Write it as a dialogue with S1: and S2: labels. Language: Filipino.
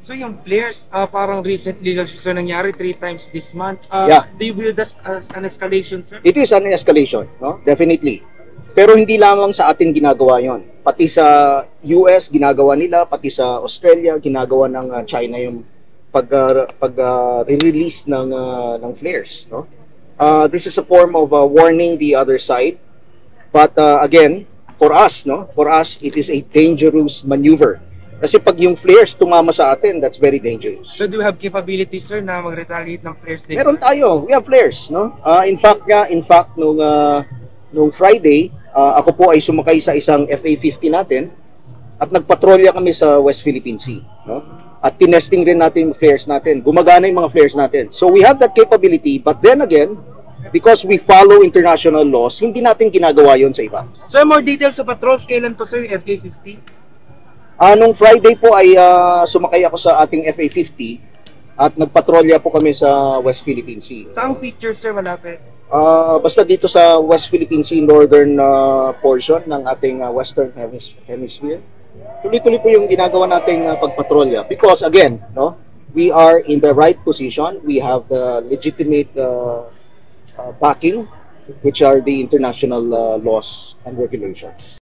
S1: So yung flares, parang recently lang siya nangyari 3 times this month.
S2: Yeah.
S1: Do you view this as an escalation, sir?
S2: It is an escalation, no? Definitely. Pero hindi lamang sa atin ginagawa yon. Pati sa US, ginagawa nila. Pati sa Australia, ginagawa ng China yung pag-release ng flares, no? This is a form of warning the other side. But again, for us, no? For us, it is a dangerous maneuver. Kasi pag yung flares tumama sa atin, that's very dangerous.
S1: So do you have capability, sir, na mag-retaliate ng flares din?
S2: Meron tayo. We have flares, no? In fact nung Friday, ako po ay sumakay sa isang FA-50 natin at nagpatrolya kami sa West Philippine Sea, no? At tinesting rin natin yung flares natin. Gumagana yung mga flares natin. So we have that capability, but then again, because we follow international laws, hindi natin ginagawa yon sa iba.
S1: So more details sa patrols, kailan to, sir, yung FK-50?
S2: Nung Friday po ay sumakay ako sa ating FA-50 at nagpatrolya po kami sa West Philippine Sea.
S1: Saan features, sir, malapit?
S2: Basta dito sa West Philippine Sea, northern portion ng ating western hemisphere. Tuloy-tuloy po yung ginagawa nating pagpatrolya because again, no, we are in the right position. We have the legitimate backing, which are the international laws and regulations.